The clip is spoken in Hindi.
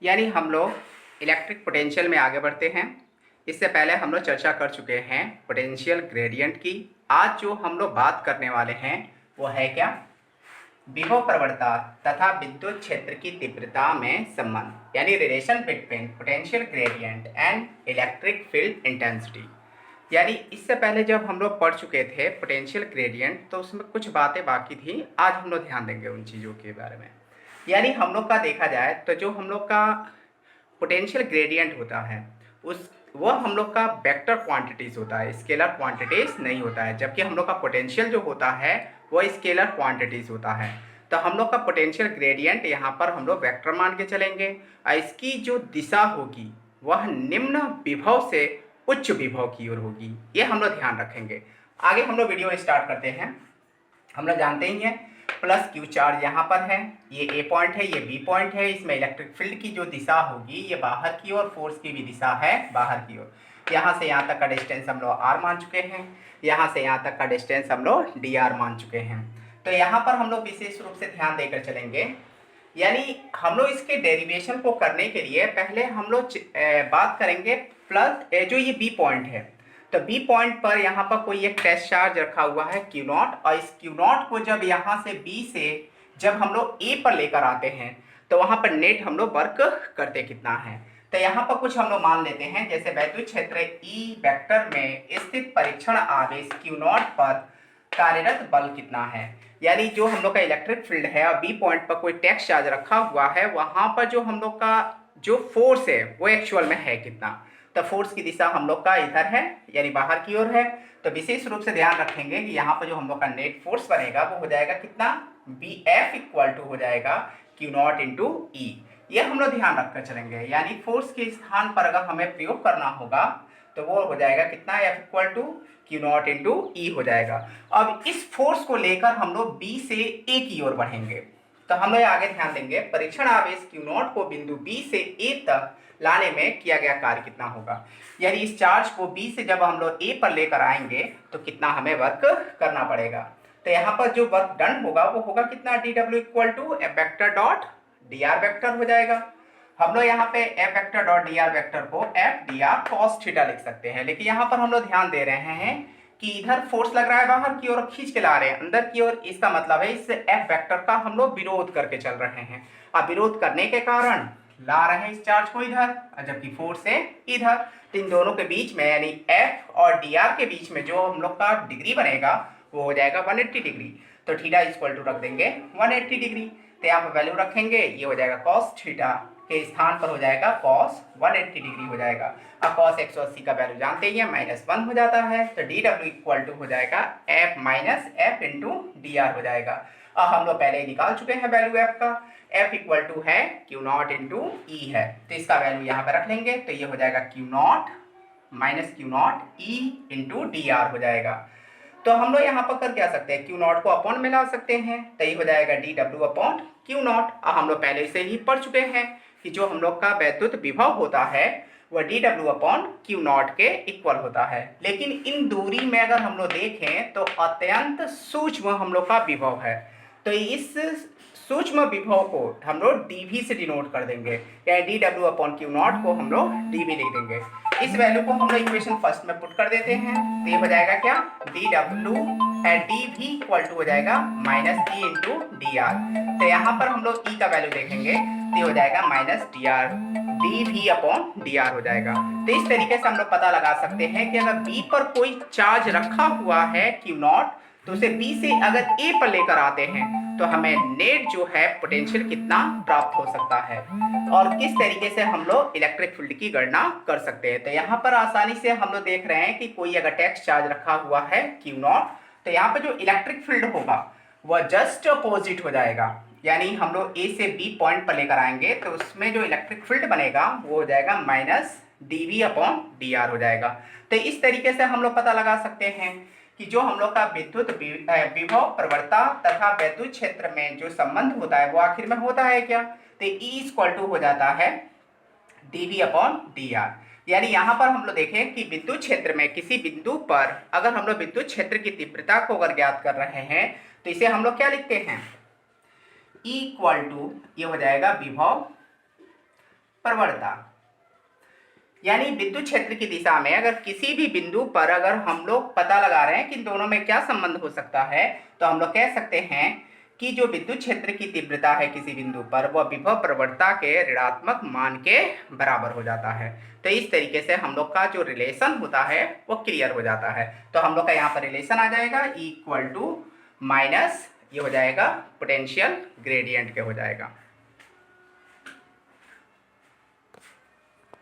यानी हम लोग इलेक्ट्रिक पोटेंशियल में आगे बढ़ते हैं। इससे पहले हम लोग चर्चा कर चुके हैं पोटेंशियल ग्रेडियंट की। आज जो हम लोग बात करने वाले हैं वो है क्या, विभव प्रवणता तथा विद्युत क्षेत्र की तीव्रता में संबंध, यानी relation between potential gradient and electric field intensity. यानी इससे पहले जब हम लोग पढ़ चुके थे पोटेंशियल ग्रेडियंट, तो उसमें कुछ बातें बाकी थी। आज हम लोग ध्यान देंगे उन चीज़ों के बारे में। यानी हम लोग का देखा जाए तो जो हम लोग का पोटेंशियल ग्रेडियंट होता है उस वो हम लोग का वेक्टर क्वांटिटीज होता है, स्केलर क्वांटिटीज नहीं होता है। जबकि हम लोग का पोटेंशियल जो होता है वो स्केलर क्वांटिटीज होता है। तो हम लोग का पोटेंशियल ग्रेडियंट यहाँ पर हम लोग वेक्टर मान के चलेंगे और इसकी जो दिशा होगी वह निम्न विभव से उच्च विभव की ओर होगी, ये हम लोग ध्यान रखेंगे। आगे हम लोग वीडियो स्टार्ट करते हैं। हम लोग जानते ही हैं प्लस क्यू चार्ज यहाँ पर है, ये ए पॉइंट है, ये बी पॉइंट है। इसमें इलेक्ट्रिक फील्ड की जो दिशा होगी ये बाहर की ओर, फोर्स की भी दिशा है बाहर की ओर। यहाँ से यहाँ तक का डिस्टेंस हम लोग आर मान चुके हैं, यहाँ से यहाँ तक का डिस्टेंस हम लोग डी आर मान चुके हैं। तो यहाँ पर हम लोग विशेष रूप से ध्यान देकर चलेंगे। यानी हम लोग इसके डेरिवेशन को करने के लिए पहले हम लोग बात करेंगे प्लस जो ये बी पॉइंट है। तो बी पॉइंट पर यहाँ पर कोई एक टेस्ट चार्ज रखा हुआ है क्यू नॉट, और इस क्यू नॉट को जब यहाँ से बी से जब हम लोग ए पर लेकर आते हैं तो वहाँ पर नेट हम लोग वर्क करते कितना है। तो यहाँ पर कुछ हम लोग मान लेते हैं, जैसे वैद्युत क्षेत्र ई वेक्टर में स्थित परीक्षण आवेश क्यू नॉट पर कार्यरत बल कितना है। यानी जो हम लोग का इलेक्ट्रिक फील्ड है और बी पॉइंट पर कोई टेस्ट चार्ज रखा हुआ है, वहाँ पर जो हम लोग का जो फोर्स है वो एक्चुअल में है कितना। तो फोर्स की दिशा हम लोग का इधर है, यानी बाहर की ओर है। तो विशेष रूप से ध्यान रखेंगे कि यहाँ पर जो हम लोग का नेट फोर्स बनेगा वो हो जाएगा कितना, बी एफ इक्वल टू हो जाएगा क्यू नॉट इंटू ई। ये हम लोग ध्यान रखकर चलेंगे। यानी फोर्स के स्थान पर अगर हमें प्रयोग करना होगा तो वो हो जाएगा कितना, F equal to q naught into E हो जाएगा। अब इस फोर्स को लेकर हम लोग बी से ए की ओर बढ़ेंगे। तो हम लोग आगे ध्यान देंगे परीक्षण आवेश क्यू नॉट को बिंदु बी से ए तक लाने में किया गया कार्य कितना होगा। यानी इस चार्ज को बी से जब हम लोग ए पर लेकर आएंगे तो कितना हमें वर्क करना पड़ेगा। तो यहाँ पर जो वर्क डन होगा वो होगा कितना, d W equal to F vector dot d r vector हो जाएगा। हम लोग यहाँ पे F vector dot d r vector को F d r cos theta लिख सकते हैं। लेकिन यहाँ पर हम लोग ध्यान दे रहे हैं कि इधर फोर्स लग रहा है बाहर की ओर, खींच के ला रहे हैं अंदर की ओर। इसका मतलब है इस एफ वेक्टर का हम लोग विरोध करके चल रहे हैं। अब विरोध करने के कारण ला रहे हैं इस चार्ज को इधर, जबकि फोर्स है इधर। तो इन दोनों के बीच में यानी एफ और डी आर के बीच में जो हम लोग का डिग्री बनेगा वो हो जाएगा 180 डिग्री। तो थीटा इक्वल टू रख देंगे 180 डिग्री। तो यहाँ पर वैल्यू रखेंगे, ये हो जाएगा कॉस थीटा के स्थान पर हो जाएगा कॉस 180 डिग्री हो जाएगा। अब कॉस 180 का वैल्यू जानते ही है -1 हो जाता है। तो डी डब्ल्यू इक्वल टू हो जाएगा F minus F into D R हो जाएगा। अब हम लोग पहले ही निकाल चुके हैं वैल्यू एफ का, एफ इक्वल टू है क्यू नॉट इंटू ई है। तो इसका वैल्यू यहाँ पे रख लेंगे, तो ये हो जाएगा Q not minus Q not E into D R हो जाएगा। तो हम लोग यहाँ पर कर क्या सकते हैं, क्यू नॉट को अपॉन में ला सकते हैं। तो ये हो जाएगा D W upon Q not. अब हम लोग पहले से ही पढ़ चुके हैं कि जो हम लोग का वैद्युत विभव होता है वह D W upon Q not के इक्वल होता है। लेकिन इन दूरी में अगर हम लोग देखें तो अत्यंत सूक्ष्म हम लोग का विभव है। तो इस सूक्ष्म विभव को हम लोग डीवी से डिनोट कर देंगे, यानी D W upon Q not को हम लोग डीवी लिख देंगे। इस वैल्यू को हम लोग इक्वेशन फर्स्ट में पुट कर देते हैं। तो ये हो जाएगा क्या, D W and D V equal to हो जाएगा minus D into D R. तो यहाँ पर हम लोग ई का वैल्यू देखेंगे तो ये हो जाएगा minus D R, D V upon D R हो जाएगा। तो इस तरीके से हम लोग पता लगा सकते हैं कि अगर बी पर कोई चार्ज रखा हुआ है क्यू नॉट, तो उसे बी से अगर ए पर लेकर आते हैं तो हमें नेट जो है पोटेंशियल कितना प्राप्त हो सकता है और किस तरीके से हम लोग इलेक्ट्रिक फील्ड की गणना कर सकते हैं। तो यहाँ पर आसानी से हम लोग देख रहे हैं कि कोई अगर टेक्स्ट चार्ज रखा हुआ है क्यू नॉट, तो यहाँ पर जो इलेक्ट्रिक फील्ड होगा वह जस्ट अपोजिट हो जाएगा। यानी हम लोग ए से बी पॉइंट पर लेकर आएंगे तो उसमें जो इलेक्ट्रिक फील्ड बनेगा वो हो जाएगा minus D V upon D R हो जाएगा। तो इस तरीके से हम लोग पता लगा सकते हैं कि जो हम लोग का विद्युत विभव प्रवणता तथा वैद्युत क्षेत्र में जो संबंध होता है वो आखिर में होता है क्या, तो ई इक्वल टू हो जाता है डीवी अपॉन डी आर। यानी यहाँ पर हम लोग देखें कि विद्युत क्षेत्र में किसी बिंदु पर अगर हम लोग विद्युत क्षेत्र की तीव्रता को अगर ज्ञात कर रहे हैं तो इसे हम लोग क्या लिखते हैं, ई इक्वल टू ये हो जाएगा विभव प्रवणता। यानी विद्युत क्षेत्र की दिशा में अगर किसी भी बिंदु पर अगर हम लोग पता लगा रहे हैं कि इन दोनों में क्या संबंध हो सकता है, तो हम लोग कह सकते हैं कि जो विद्युत क्षेत्र की तीव्रता है किसी बिंदु पर वह विभव प्रवणता के ऋणात्मक मान के बराबर हो जाता है। तो इस तरीके से हम लोग का जो रिलेशन होता है वो क्लियर हो जाता है। तो हम लोग का यहाँ पर रिलेशन आ जाएगा इक्वल टू माइनस ये हो जाएगा पोटेंशियल ग्रेडियंट के हो जाएगा।